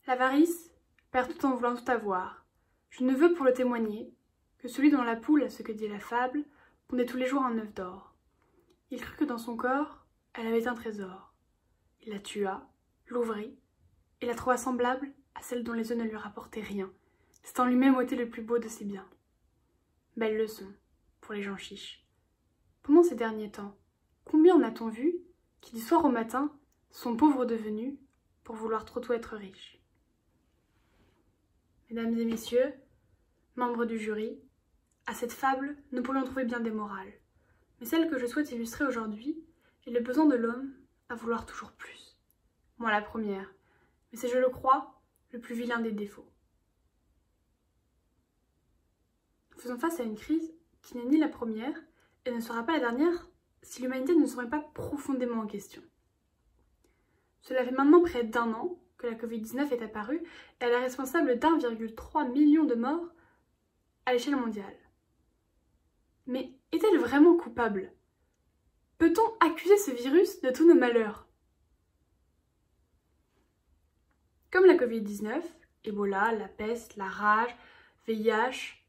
L'avarice perd tout en voulant tout avoir. Je ne veux pour le témoigner que celui dont la poule, à ce que dit la fable, pondait tous les jours un œuf d'or. Il crut que dans son corps, elle avait un trésor. Il la tua, l'ouvrit, et la trouva semblable à celle dont les œufs ne lui rapportaient rien. C'est en lui-même ôté le plus beau de ses biens. Belle leçon pour les gens chiches. Pendant ces derniers temps, combien en a-t-on vu qui du soir au matin sont pauvres devenus pour vouloir trop tôt être riches? Mesdames et messieurs, membres du jury, à cette fable, nous pourrions trouver bien des morales. Mais celle que je souhaite illustrer aujourd'hui est le besoin de l'homme à vouloir toujours plus. Moi la première, mais c'est, je le crois, le plus vilain des défauts. Nous faisons face à une crise qui n'est ni la première et ne sera pas la dernière si l'humanité ne se remet pas profondément en question. Cela fait maintenant près d'1 an que la Covid-19 est apparue et elle est responsable d'1,3 million de morts à l'échelle mondiale. Mais est-elle vraiment coupable? Peut-on accuser ce virus de tous nos malheurs? Comme la Covid-19, Ebola, la peste, la rage, VIH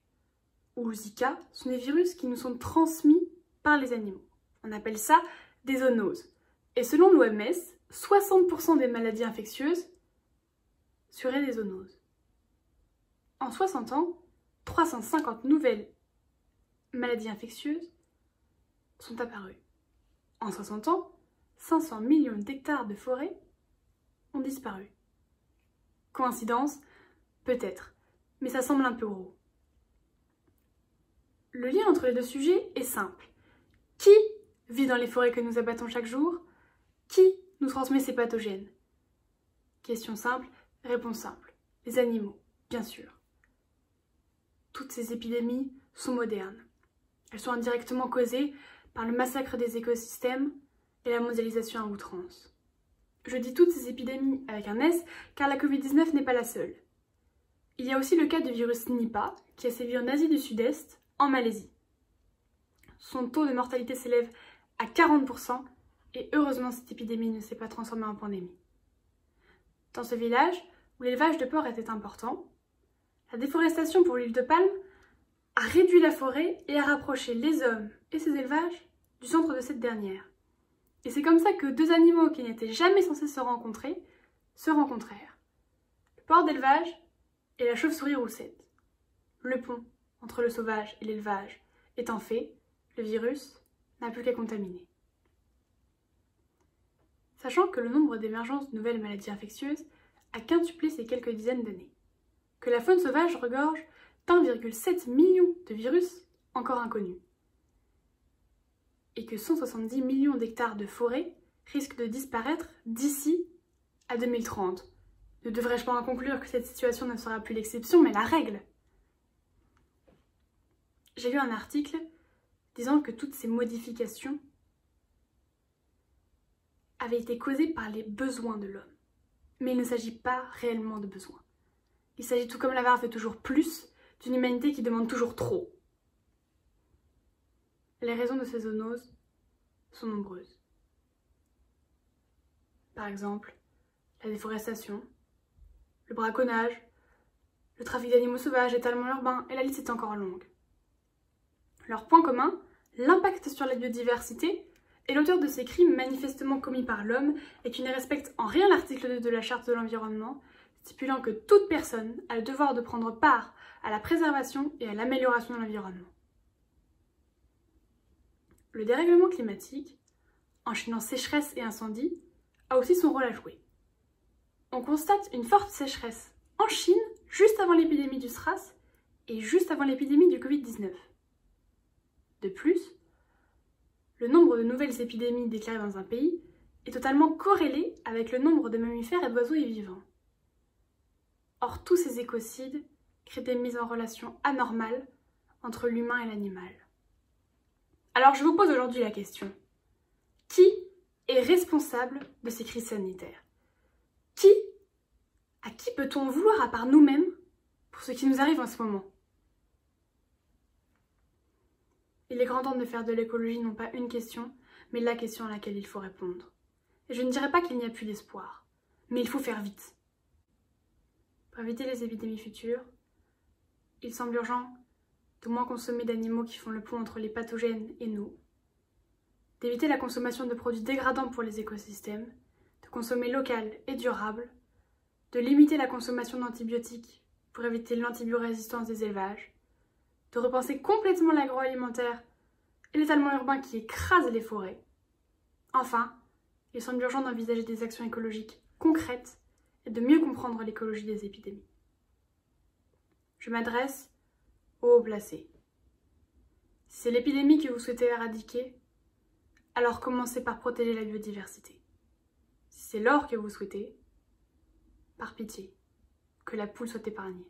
ou Zika sont des virus qui nous sont transmis par les animaux. On appelle ça des zoonoses. Et selon l'OMS, 60% des maladies infectieuses seraient des zoonoses. En 60 ans, 350 nouvelles maladies infectieuses sont apparues. En 60 ans, 500 millions d'hectares de forêt ont disparu. Coïncidence? Peut-être, mais ça semble un peu gros. Le lien entre les deux sujets est simple. Qui vit dans les forêts que nous abattons chaque jour? Qui nous transmet ces pathogènes? Question simple, réponse simple. Les animaux, bien sûr. Toutes ces épidémies sont modernes. Elles sont indirectement causées par le massacre des écosystèmes et la mondialisation à outrance. Je dis toutes ces épidémies avec un S, car la Covid-19 n'est pas la seule. Il y a aussi le cas du virus Nipah, qui a sévi en Asie du Sud-Est, en Malaisie. Son taux de mortalité s'élève à 40%, et heureusement cette épidémie ne s'est pas transformée en pandémie. Dans ce village, où l'élevage de porcs était important, la déforestation pour l'huile de palme a réduit la forêt et a rapproché les hommes et ces élevages du centre de cette dernière. Et c'est comme ça que deux animaux qui n'étaient jamais censés se rencontrer se rencontrèrent. Le porc d'élevage et la chauve-souris roussette. Le pont entre le sauvage et l'élevage étant fait, le virus n'a plus qu'à contaminer. Sachant que le nombre d'émergences de nouvelles maladies infectieuses a quintuplé ces quelques dizaines d'années, que la faune sauvage regorge d'1,7 million de virus encore inconnus, et que 170 millions d'hectares de forêt risquent de disparaître d'ici à 2030. Ne devrais-je pas en conclure que cette situation ne sera plus l'exception, mais la règle? J'ai lu un article disant que toutes ces modifications avaient été causées par les besoins de l'homme. Mais il ne s'agit pas réellement de besoins. Il s'agit, tout comme l'avare fait toujours plus, d'une humanité qui demande toujours trop. Les raisons de ces zoonoses sont nombreuses. Par exemple, la déforestation, le braconnage, le trafic d'animaux sauvages, l'étalement urbain, et la liste est encore longue. Leur point commun, l'impact sur la biodiversité, et l'auteur de ces crimes manifestement commis par l'homme et qui ne respecte en rien l'article 2 de la Charte de l'environnement, stipulant que toute personne a le devoir de prendre part à la préservation et à l'amélioration de l'environnement. Le dérèglement climatique, enchaînant sécheresse et incendie, a aussi son rôle à jouer. On constate une forte sécheresse en Chine, juste avant l'épidémie du SRAS et juste avant l'épidémie du Covid-19. De plus, le nombre de nouvelles épidémies déclarées dans un pays est totalement corrélé avec le nombre de mammifères et d'oiseaux y vivants. Or, tous ces écocides créent des mises en relation anormales entre l'humain et l'animal. Alors je vous pose aujourd'hui la question. Qui est responsable de ces crises sanitaires? À qui peut-on vouloir à part nous-mêmes pour ce qui nous arrive en ce moment? Il est grand temps de faire de l'écologie non pas une question, mais la question à laquelle il faut répondre. Et je ne dirais pas qu'il n'y a plus d'espoir, mais il faut faire vite. Pour éviter les épidémies futures, il semble urgent de moins consommer d'animaux qui font le pont entre les pathogènes et nous, d'éviter la consommation de produits dégradants pour les écosystèmes, de consommer local et durable, de limiter la consommation d'antibiotiques pour éviter l'antibiorésistance des élevages, de repenser complètement l'agroalimentaire et l'étalement urbain qui écrase les forêts. Enfin, il semble urgent d'envisager des actions écologiques concrètes et de mieux comprendre l'écologie des épidémies. Je m'adresse aux hauts placés. Si c'est l'épidémie que vous souhaitez éradiquer, alors commencez par protéger la biodiversité. Si c'est l'or que vous souhaitez, par pitié, que la poule soit épargnée.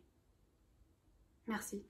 Merci.